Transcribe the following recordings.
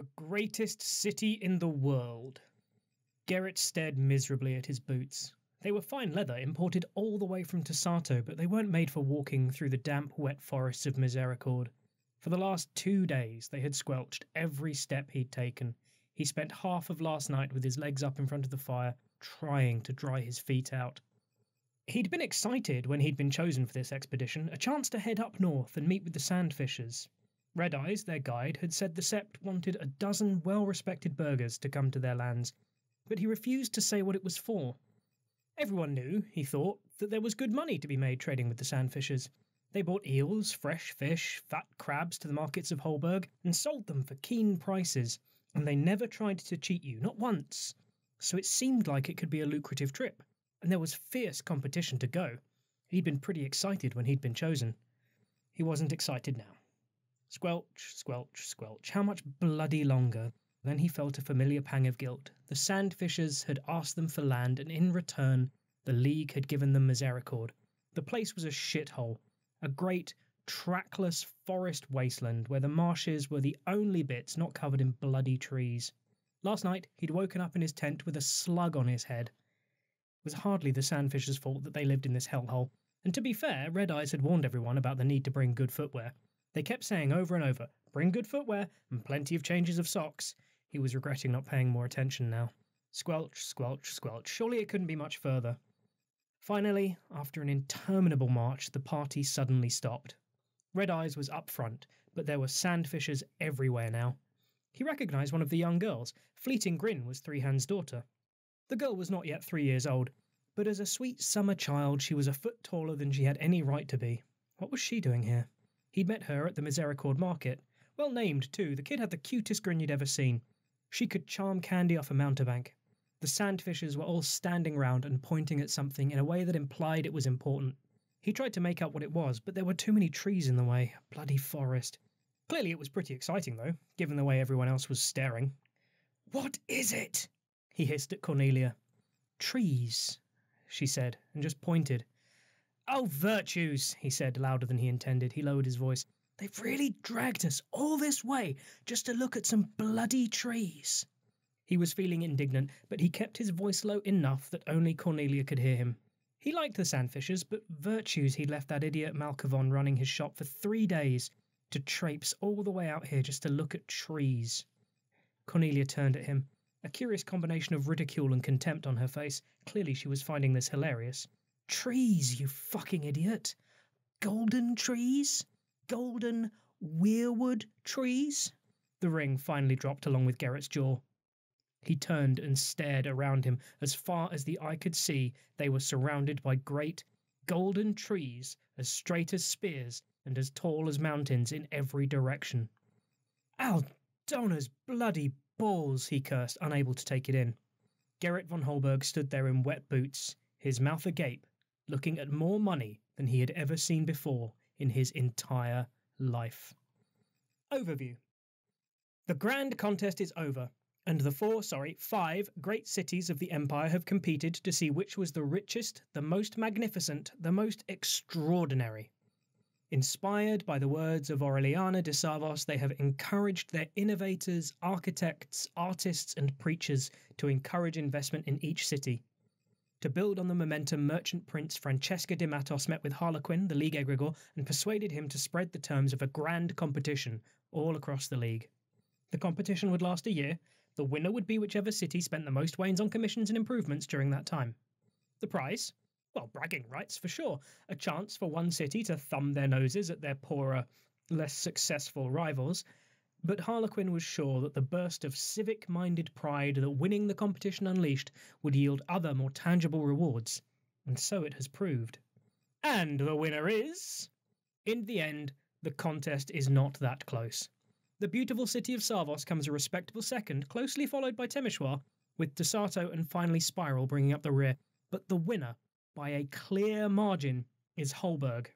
The greatest city in the world. Gerrit stared miserably at his boots. They were fine leather, imported all the way from Tasato, but they weren't made for walking through the damp, wet forests of Misericord. For the last 2 days they had squelched every step he'd taken. He spent half of last night with his legs up in front of the fire, trying to dry his feet out. He'd been excited when he'd been chosen for this expedition, a chance to head up north and meet with the Sandfishers. Red Eyes, their guide, had said the Sept wanted a dozen well-respected burghers to come to their lands, but he refused to say what it was for. Everyone knew, he thought, that there was good money to be made trading with the Sandfishers. They bought eels, fresh fish, fat crabs to the markets of Holberg, and sold them for keen prices, and they never tried to cheat you, not once. So it seemed like it could be a lucrative trip, and there was fierce competition to go. He'd been pretty excited when he'd been chosen. He wasn't excited now. Squelch, squelch, squelch. How much bloody longer? Then he felt a familiar pang of guilt. The Sandfishers had asked them for land, and in return, the League had given them Misericord. The place was a shithole, a great, trackless forest wasteland where the marshes were the only bits not covered in bloody trees. Last night, he'd woken up in his tent with a slug on his head. It was hardly the Sandfishers' fault that they lived in this hellhole, and to be fair, Red Eyes had warned everyone about the need to bring good footwear. They kept saying over and over, bring good footwear and plenty of changes of socks. He was regretting not paying more attention now. Squelch, squelch, squelch. Surely it couldn't be much further. Finally, after an interminable march, the party suddenly stopped. Red Eyes was up front, but there were Sandfishers everywhere now. He recognised one of the young girls. Fleeting Grin was Three Hands' daughter. The girl was not yet 3 years old, but as a sweet summer child she was a foot taller than she had any right to be. What was she doing here? He'd met her at the Misericord market. Well named, too. The kid had the cutest grin you'd ever seen. She could charm candy off a mountebank. The Sandfishers were all standing round and pointing at something in a way that implied it was important. He tried to make out what it was, but there were too many trees in the way. A bloody forest. Clearly it was pretty exciting, though, given the way everyone else was staring. "What is it?" he hissed at Cornelia. "Trees," she said, and just pointed. "Oh, virtues," he said, louder than he intended. He lowered his voice. "They've really dragged us all this way just to look at some bloody trees." He was feeling indignant, but he kept his voice low enough that only Cornelia could hear him. He liked the Sandfishers, but virtues he'd left that idiot Malkavon running his shop for 3 days to traipse all the way out here just to look at trees. Cornelia turned at him, a curious combination of ridicule and contempt on her face. Clearly she was finding this hilarious. "Trees, you fucking idiot. Golden trees? Golden weirwood trees?" The ring finally dropped along with Gerrit's jaw. He turned and stared around him. As far as the eye could see, they were surrounded by great, golden trees, as straight as spears and as tall as mountains in every direction. "Aldona's bloody balls," he cursed, unable to take it in. Gerrit von Holberg stood there in wet boots, his mouth agape, looking at more money than he had ever seen before in his entire life. Overview. The grand contest is over, and the 5 great cities of the Empire have competed to see which was the richest, the most magnificent, the most extraordinary. Inspired by the words of Aureliana de Savos, they have encouraged their innovators, architects, artists and preachers to encourage investment in each city. To build on the momentum, Merchant Prince Francesca de Matos met with Harlequin, the League egregore, and persuaded him to spread the terms of a grand competition all across the League. The competition would last a year. The winner would be whichever city spent the most wains on commissions and improvements during that time. The prize? Well, bragging rights for sure. A chance for one city to thumb their noses at their poorer, less successful rivals. But Harlequin was sure that the burst of civic-minded pride that winning the competition unleashed would yield other, more tangible rewards. And so it has proved. And the winner is... In the end, the contest is not that close. The beautiful city of Savos comes a respectable second, closely followed by Temeshwar, with Desato and finally Spiral bringing up the rear. But the winner, by a clear margin, is Holberg.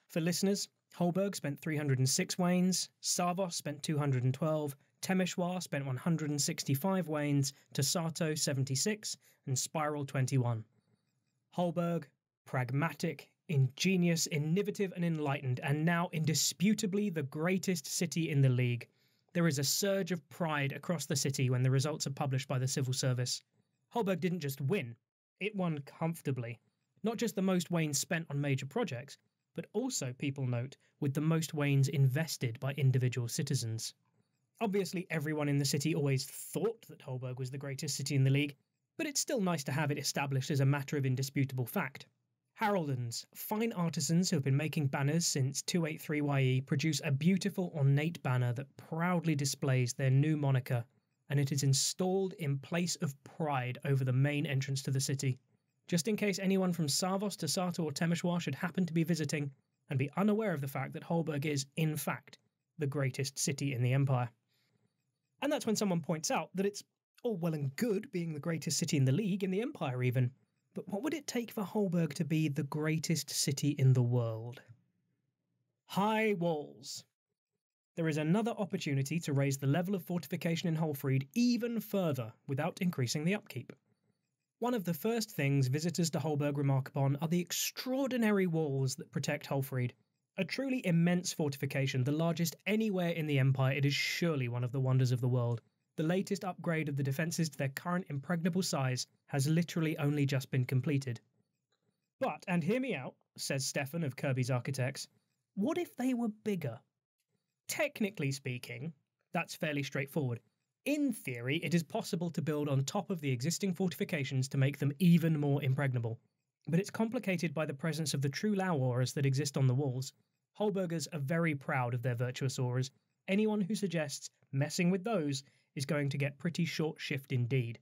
For listeners, Holberg spent 306 wains, Savos spent 212, Temeshwar spent 165 wains, Desato 76, and Spiral 21. Holberg, pragmatic, ingenious, innovative and enlightened, and now indisputably the greatest city in the League. There is a surge of pride across the city when the results are published by the civil service. Holberg didn't just win, it won comfortably. Not just the most wains spent on major projects, but also, people note, with the most wains invested by individual citizens. Obviously, everyone in the city always thought that Holberg was the greatest city in the League, but it's still nice to have it established as a matter of indisputable fact. Haraldans, fine artisans who have been making banners since 283YE, produce a beautiful ornate banner that proudly displays their new moniker, and it is installed in place of pride over the main entrance to the city, just in case anyone from Savos to Sartor or Temeshwar should happen to be visiting and be unaware of the fact that Holberg is, in fact, the greatest city in the Empire. And that's when someone points out that it's all well and good being the greatest city in the League, in the Empire even, but what would it take for Holberg to be the greatest city in the world? High walls. There is another opportunity to raise the level of fortification in Holfried even further without increasing the upkeep. One of the first things visitors to Holberg remark upon are the extraordinary walls that protect Holfried. A truly immense fortification, the largest anywhere in the Empire, it is surely one of the wonders of the world. The latest upgrade of the defences to their current impregnable size has literally only just been completed. But, and hear me out, says Stefan of Kirby's Architects, what if they were bigger? Technically speaking, that's fairly straightforward. In theory, it is possible to build on top of the existing fortifications to make them even more impregnable. But it's complicated by the presence of the true Lao auras that exist on the walls. Holbergers are very proud of their virtuous auras. Anyone who suggests messing with those is going to get pretty short shift indeed.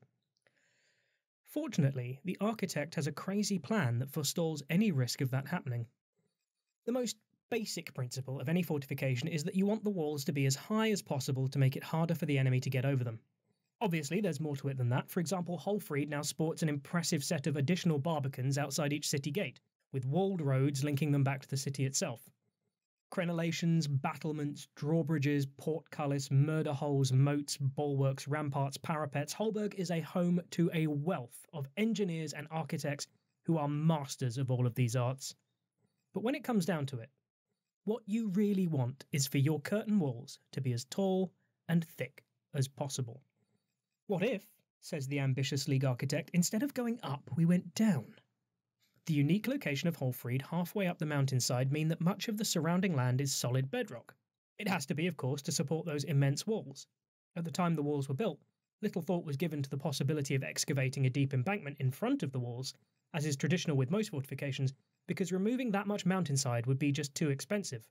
Fortunately, the architect has a crazy plan that forestalls any risk of that happening. The most basic principle of any fortification is that you want the walls to be as high as possible to make it harder for the enemy to get over them. Obviously, there's more to it than that. For example, Holfried now sports an impressive set of additional barbicans outside each city gate, with walled roads linking them back to the city itself. Crenellations, battlements, drawbridges, portcullis, murder holes, moats, bulwarks, ramparts, parapets. Holberg is a home to a wealth of engineers and architects who are masters of all of these arts. But when it comes down to it, what you really want is for your curtain walls to be as tall and thick as possible. What if, says the ambitious League architect, instead of going up, we went down? The unique location of Holfried halfway up the mountainside mean that much of the surrounding land is solid bedrock. It has to be, of course, to support those immense walls. At the time the walls were built, little thought was given to the possibility of excavating a deep embankment in front of the walls, as is traditional with most fortifications, because removing that much mountainside would be just too expensive.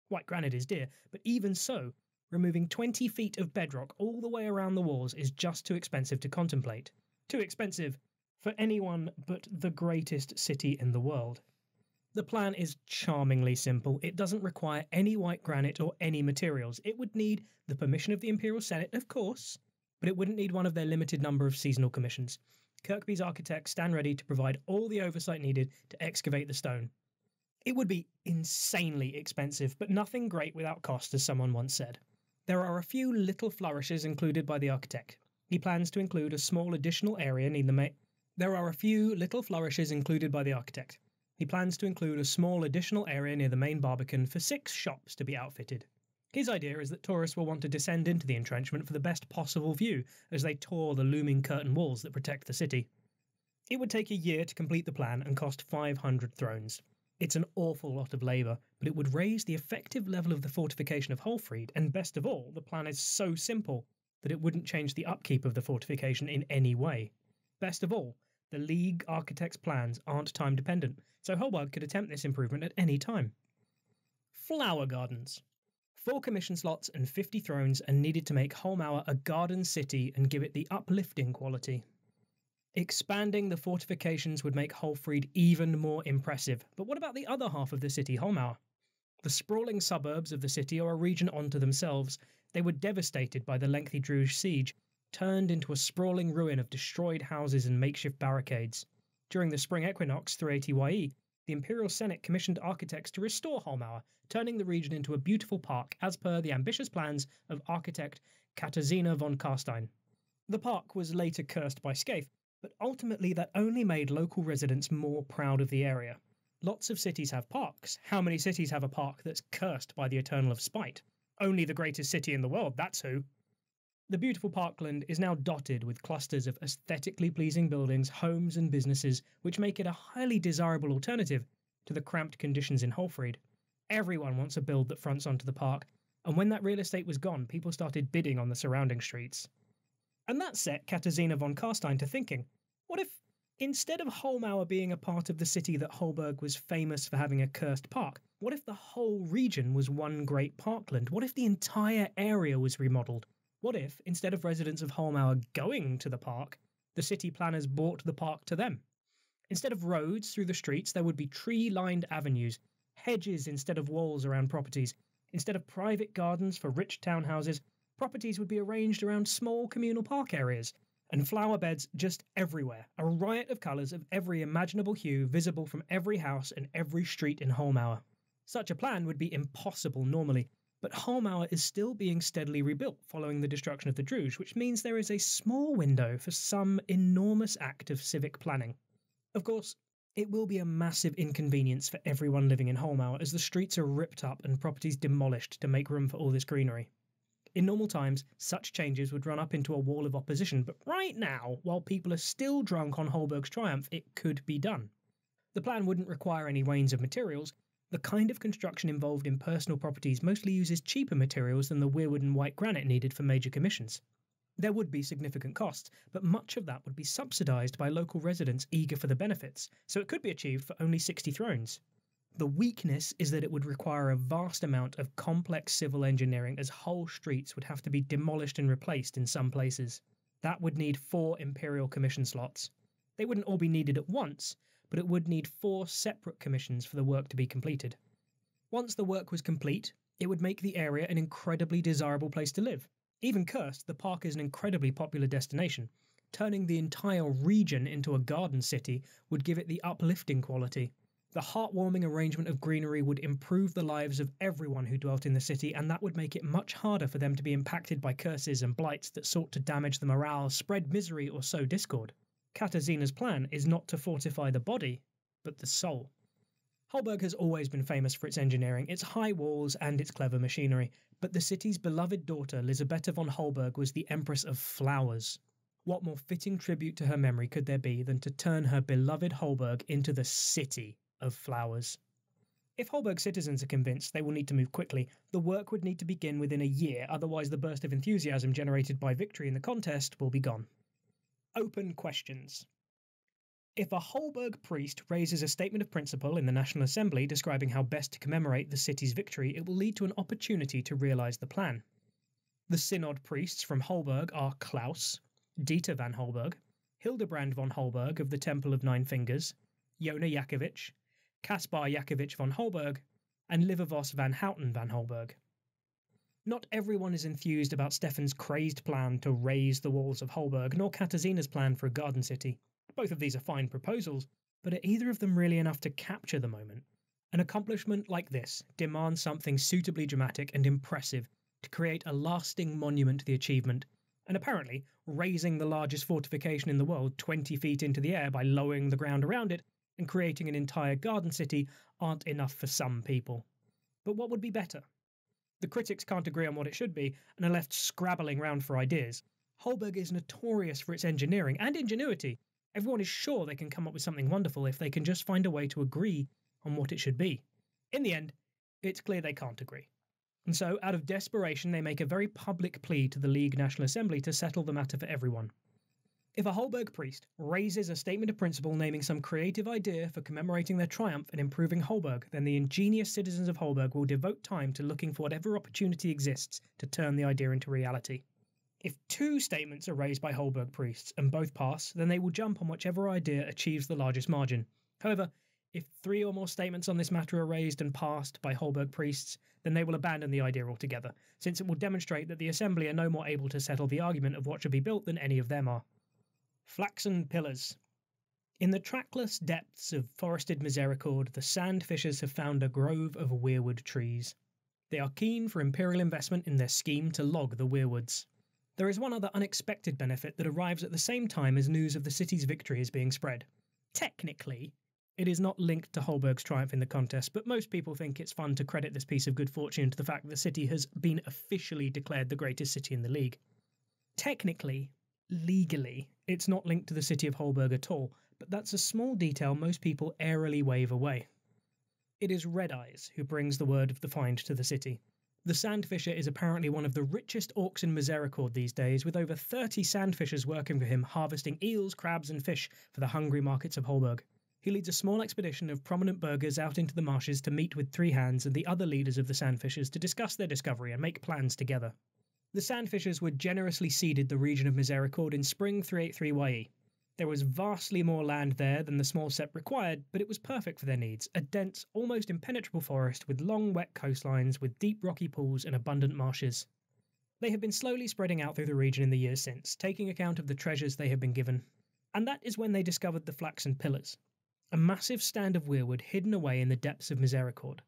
White granite is dear, but even so, removing 20 feet of bedrock all the way around the walls is just too expensive to contemplate. Too expensive for anyone but the greatest city in the world. The plan is charmingly simple. It doesn't require any white granite or any materials. It would need the permission of the Imperial Senate, of course, but it wouldn't need one of their limited number of seasonal commissions. Kirkby's architects stand ready to provide all the oversight needed to excavate the stone. It would be insanely expensive, but nothing great without cost, as someone once said. There are a few little flourishes included by the architect. He plans to include a small additional area near the main... He plans to include a small additional area near the main barbican for 6 shops to be outfitted. His idea is that tourists will want to descend into the entrenchment for the best possible view as they tour the looming curtain walls that protect the city. It would take a year to complete the plan and cost 500 thrones. It's an awful lot of labour, but it would raise the effective level of the fortification of Holfried, and best of all, the plan is so simple that it wouldn't change the upkeep of the fortification in any way. Best of all, the League architects' plans aren't time-dependent, so Holberg could attempt this improvement at any time. Flower gardens. 4 commission slots and 50 thrones are needed to make Holmauer a garden city and give it the uplifting quality. Expanding the fortifications would make Holfried even more impressive, but what about the other half of the city, Holmauer? The sprawling suburbs of the city are a region unto themselves. They were devastated by the lengthy Druge siege, turned into a sprawling ruin of destroyed houses and makeshift barricades. During the spring equinox 380YE, the Imperial Senate commissioned architects to restore Holmauer, turning the region into a beautiful park as per the ambitious plans of architect Katarzyna von Karstein. The park was later cursed by Scaife, but ultimately that only made local residents more proud of the area. Lots of cities have parks. How many cities have a park that's cursed by the Eternal of Spite? Only the greatest city in the world, that's who. The beautiful parkland is now dotted with clusters of aesthetically pleasing buildings, homes and businesses, which make it a highly desirable alternative to the cramped conditions in Holfried. Everyone wants a build that fronts onto the park, and when that real estate was gone, people started bidding on the surrounding streets. And that set Katarzyna von Karstein to thinking, what if, instead of Holmauer being a part of the city that Holberg was famous for having a cursed park, what if the whole region was one great parkland? What if the entire area was remodelled? What if, instead of residents of Holmauer going to the park, the city planners bought the park to them? Instead of roads through the streets, there would be tree-lined avenues, hedges instead of walls around properties. Instead of private gardens for rich townhouses, properties would be arranged around small communal park areas, and flower beds just everywhere, a riot of colours of every imaginable hue visible from every house and every street in Holmauer. Such a plan would be impossible normally, but Holmauer is still being steadily rebuilt following the destruction of the Druge, which means there is a small window for some enormous act of civic planning. Of course, it will be a massive inconvenience for everyone living in Holmauer as the streets are ripped up and properties demolished to make room for all this greenery. In normal times, such changes would run up into a wall of opposition, but right now, while people are still drunk on Holberg's triumph, it could be done. The plan wouldn't require any range of materials. The kind of construction involved in personal properties mostly uses cheaper materials than the weirwood and white granite needed for major commissions. There would be significant costs, but much of that would be subsidised by local residents eager for the benefits, so it could be achieved for only 60 thrones. The weakness is that it would require a vast amount of complex civil engineering, as whole streets would have to be demolished and replaced in some places. That would need 4 Imperial Commission slots. They wouldn't all be needed at once, but it would need 4 separate commissions for the work to be completed. Once the work was complete, it would make the area an incredibly desirable place to live. Even cursed, the park is an incredibly popular destination. Turning the entire region into a garden city would give it the uplifting quality. The heartwarming arrangement of greenery would improve the lives of everyone who dwelt in the city, and that would make it much harder for them to be impacted by curses and blights that sought to damage the morale, spread misery, or sow discord. Katarzyna's plan is not to fortify the body, but the soul. Holberg has always been famous for its engineering, its high walls, and its clever machinery, but the city's beloved daughter, Lisabetta von Holberg, was the Empress of Flowers. What more fitting tribute to her memory could there be than to turn her beloved Holberg into the city of flowers? If Holberg citizens are convinced they will need to move quickly, the work would need to begin within a year, otherwise the burst of enthusiasm generated by victory in the contest will be gone. Open questions. If a Holberg priest raises a statement of principle in the National Assembly describing how best to commemorate the city's victory, it will lead to an opportunity to realise the plan. The synod priests from Holberg are Klaus, Dieter van Holberg, Hildebrand von Holberg of the Temple of Nine Fingers, Jona Jakovic, Kaspar Jakovic von Holberg, and Livervos van Houten van Holberg. Not everyone is enthused about Stefan's crazed plan to raise the walls of Holberg, nor Katarzyna's plan for a garden city. Both of these are fine proposals, but are either of them really enough to capture the moment? An accomplishment like this demands something suitably dramatic and impressive to create a lasting monument to the achievement, and apparently raising the largest fortification in the world 20 feet into the air by lowering the ground around it and creating an entire garden city aren't enough for some people. But what would be better? The critics can't agree on what it should be and are left scrabbling round for ideas. Holberg is notorious for its engineering and ingenuity. Everyone is sure they can come up with something wonderful if they can just find a way to agree on what it should be. In the end, it's clear they can't agree. And so, out of desperation, they make a very public plea to the League National Assembly to settle the matter for everyone. If a Holberg priest raises a statement of principle naming some creative idea for commemorating their triumph and improving Holberg, then the ingenious citizens of Holberg will devote time to looking for whatever opportunity exists to turn the idea into reality. If 2 statements are raised by Holberg priests and both pass, then they will jump on whichever idea achieves the largest margin. However, if 3 or more statements on this matter are raised and passed by Holberg priests, then they will abandon the idea altogether, since it will demonstrate that the Assembly are no more able to settle the argument of what should be built than any of them are. Flaxen pillars. In the trackless depths of forested Misericorde, the sand fishers have found a grove of weirwood trees. They are keen for imperial investment in their scheme to log the weirwoods. There is one other unexpected benefit that arrives at the same time as news of the city's victory is being spread. Technically, It is not linked to Holberg's triumph in the contest, but most people think it's fun to credit this piece of good fortune to the fact that the city has been officially declared the greatest city in the league. Technically, legally, it's not linked to the city of Holberg at all, but that's a small detail most people airily wave away. It is Red Eyes who brings the word of the find to the city. The Sandfisher is apparently one of the richest orcs in Misericord these days, with over 30 sandfishers working for him, harvesting eels, crabs and fish for the hungry markets of Holberg. He leads a small expedition of prominent burghers out into the marshes to meet with Three Hands and the other leaders of the Sandfishers to discuss their discovery and make plans together. The Sandfishers were generously ceded the region of Misericord in spring 383 YE. There was vastly more land there than the small sept required, but it was perfect for their needs, a dense, almost impenetrable forest with long wet coastlines with deep rocky pools and abundant marshes. They have been slowly spreading out through the region in the years since, taking account of the treasures they have been given. And that is when they discovered the Flaxen Pillars, a massive stand of weirwood hidden away in the depths of Misericord.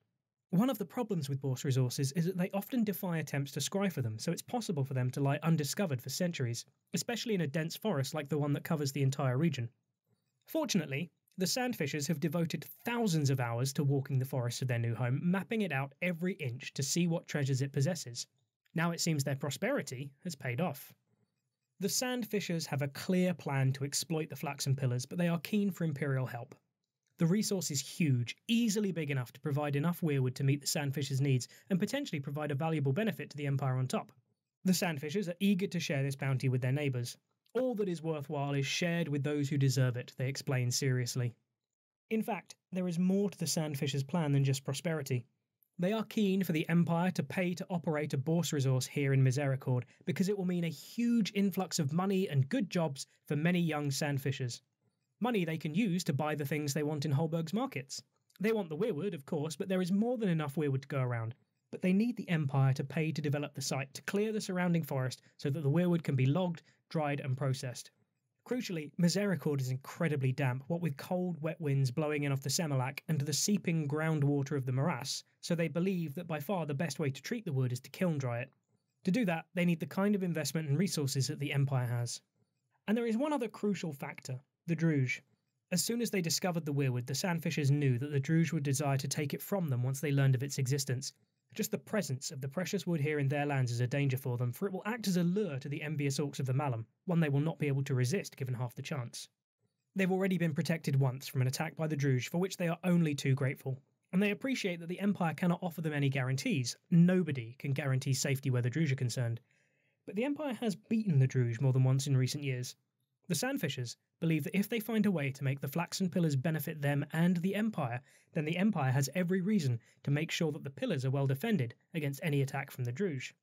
One of the problems with Bourse resources is that they often defy attempts to scry for them, so it's possible for them to lie undiscovered for centuries, especially in a dense forest like the one that covers the entire region. Fortunately, the Sandfishers have devoted thousands of hours to walking the forest of their new home, mapping it out every inch to see what treasures it possesses. Now it seems their prosperity has paid off. The Sandfishers have a clear plan to exploit the Flaxen Pillars, but they are keen for Imperial help. The resource is huge, easily big enough to provide enough weirwood to meet the Sandfishers' needs and potentially provide a valuable benefit to the Empire on top. The Sandfishers are eager to share this bounty with their neighbours. All that is worthwhile is shared with those who deserve it, they explain seriously. In fact, there is more to the Sandfishers' plan than just prosperity. They are keen for the Empire to pay to operate a Bourse resource here in Misericord, because it will mean a huge influx of money and good jobs for many young Sandfishers. Money they can use to buy the things they want in Holberg's markets. They want the weirwood, of course, but there is more than enough weirwood to go around. But they need the Empire to pay to develop the site, to clear the surrounding forest so that the weirwood can be logged, dried and processed. Crucially, Misericord is incredibly damp, what with cold, wet winds blowing in off the Semilac and the seeping groundwater of the morass, so they believe that by far the best way to treat the wood is to kiln dry it. To do that, they need the kind of investment and resources that the Empire has. And there is one other crucial factor. The Druge. As soon as they discovered the weirwood, the Sandfishers knew that the Druge would desire to take it from them once they learned of its existence. Just the presence of the precious wood here in their lands is a danger for them, for it will act as a lure to the envious orcs of the Malum, one they will not be able to resist given half the chance. They've already been protected once from an attack by the Druge, for which they are only too grateful, and they appreciate that the Empire cannot offer them any guarantees. Nobody can guarantee safety where the Druge are concerned. But the Empire has beaten the Druge more than once in recent years. The Sandfishers believe that if they find a way to make the Flaxen Pillars benefit them and the Empire, then the Empire has every reason to make sure that the pillars are well defended against any attack from the Druge.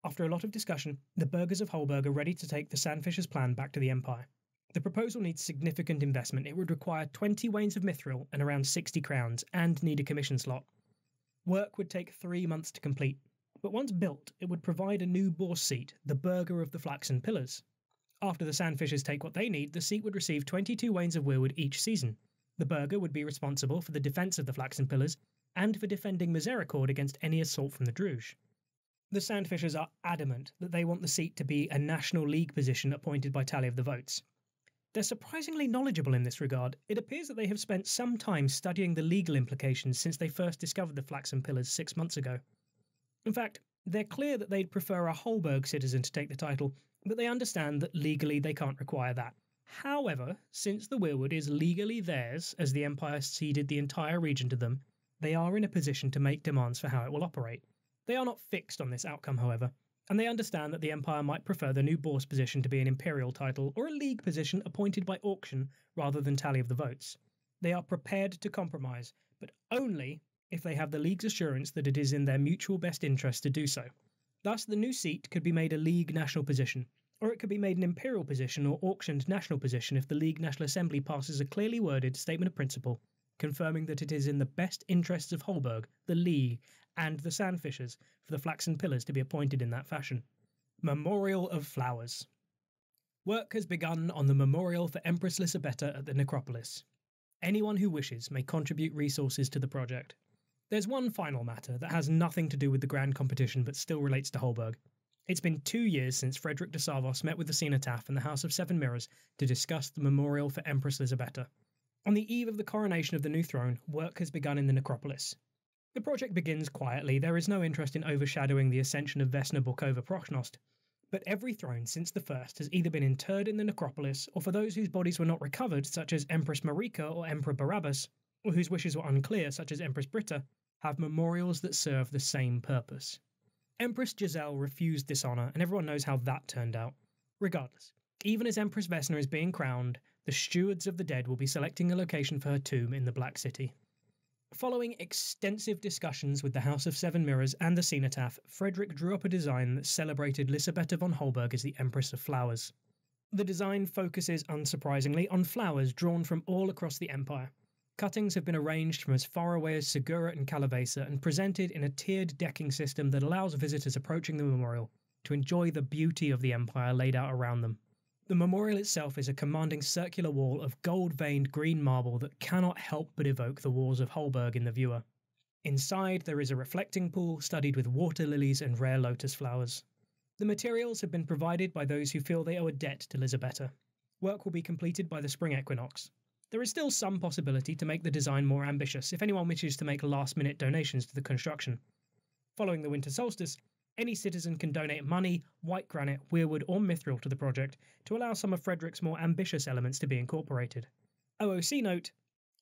After a lot of discussion, the burghers of Holberg are ready to take the Sandfishers' plan back to the Empire. The proposal needs significant investment. It would require 20 wains of mithril and around 60 crowns, and need a commission slot. Work would take 3 months to complete, but once built, it would provide a new Bourse seat, the Burgher of the Flaxen Pillars. After the Sandfishers take what they need, the seat would receive 22 wains of weirwood each season. The Burgher would be responsible for the defence of the Flaxen Pillars and for defending Misericord against any assault from the Druge. The Sandfishers are adamant that they want the seat to be a National League position appointed by tally of the votes. They're surprisingly knowledgeable in this regard. It appears that they have spent some time studying the legal implications since they first discovered the Flaxen Pillars 6 months ago. In fact, they're clear that they'd prefer a Holberg citizen to take the title, but they understand that legally they can't require that. However, since the weirwood is legally theirs, as the Empire ceded the entire region to them, they are in a position to make demands for how it will operate. They are not fixed on this outcome, however, and they understand that the Empire might prefer the new Bourse position to be an Imperial title or a League position appointed by auction rather than tally of the votes. They are prepared to compromise, but only if they have the League's assurance that it is in their mutual best interest to do so. Thus, the new seat could be made a League national position, or it could be made an Imperial position or auctioned national position if the League National Assembly passes a clearly worded statement of principle, confirming that it is in the best interests of Holberg, the League, and the Sandfishers for the Flaxen Pillars to be appointed in that fashion. Memorial of Flowers. Work has begun on the memorial for Empress Lisabetta at the necropolis. Anyone who wishes may contribute resources to the project. There's one final matter that has nothing to do with the grand competition but still relates to Holberg. It's been 2 years since Frederick de Savos met with the Cenotaph and the House of Seven Mirrors to discuss the memorial for Empress Lisabetta. On the eve of the coronation of the new throne, work has begun in the necropolis. The project begins quietly. There is no interest in overshadowing the ascension of Vesna Bokova Prochnost, but every throne since the first has either been interred in the necropolis, or for those whose bodies were not recovered, such as Empress Marika or Emperor Barabbas, or whose wishes were unclear, such as Empress Britta, have memorials that serve the same purpose. Empress Giselle refused this honour, and everyone knows how that turned out. Regardless, even as Empress Vesna is being crowned, the stewards of the dead will be selecting a location for her tomb in the Black City. Following extensive discussions with the House of Seven Mirrors and the Cenotaph, Frederick drew up a design that celebrated Lisabetta von Holberg as the Empress of Flowers. The design focuses, unsurprisingly, on flowers drawn from all across the Empire. Cuttings have been arranged from as far away as Segura and Calavesa and presented in a tiered decking system that allows visitors approaching the memorial to enjoy the beauty of the Empire laid out around them. The memorial itself is a commanding circular wall of gold-veined green marble that cannot help but evoke the walls of Holberg in the viewer. Inside, there is a reflecting pool studded with water lilies and rare lotus flowers. The materials have been provided by those who feel they owe a debt to Lisabetta. Work will be completed by the spring equinox. There is still some possibility to make the design more ambitious if anyone wishes to make last-minute donations to the construction. Following the winter solstice, any citizen can donate money, white granite, weirwood or mithril to the project to allow some of Frederick's more ambitious elements to be incorporated. OOC note: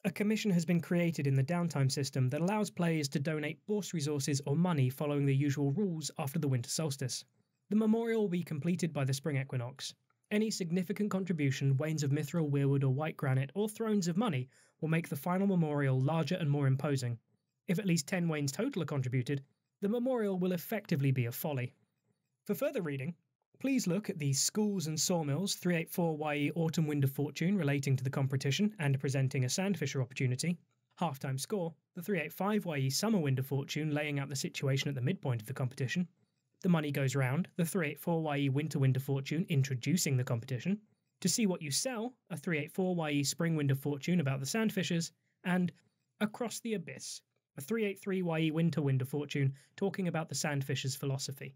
a commission has been created in the downtime system that allows players to donate bourse resources or money following the usual rules after the winter solstice. The memorial will be completed by the spring equinox. Any significant contribution, wains of mithril, weirwood or white granite, or thrones of money will make the final memorial larger and more imposing. If at least 10 wains total are contributed, the memorial will effectively be a folly. For further reading, please look at the Schools and Sawmills 384YE Autumn Wind of Fortune relating to the competition and presenting a Sandfisher opportunity, Halftime Score, the 385YE Summer Wind of Fortune laying out the situation at the midpoint of the competition, The Money Goes Round, the 384YE Winter Wind of Fortune introducing the competition, To See What You Sell, a 384YE Spring Wind of Fortune about the Sandfishers, and Across the Abyss, a 383YE Winter Wind of Fortune talking about the Sandfishers' philosophy.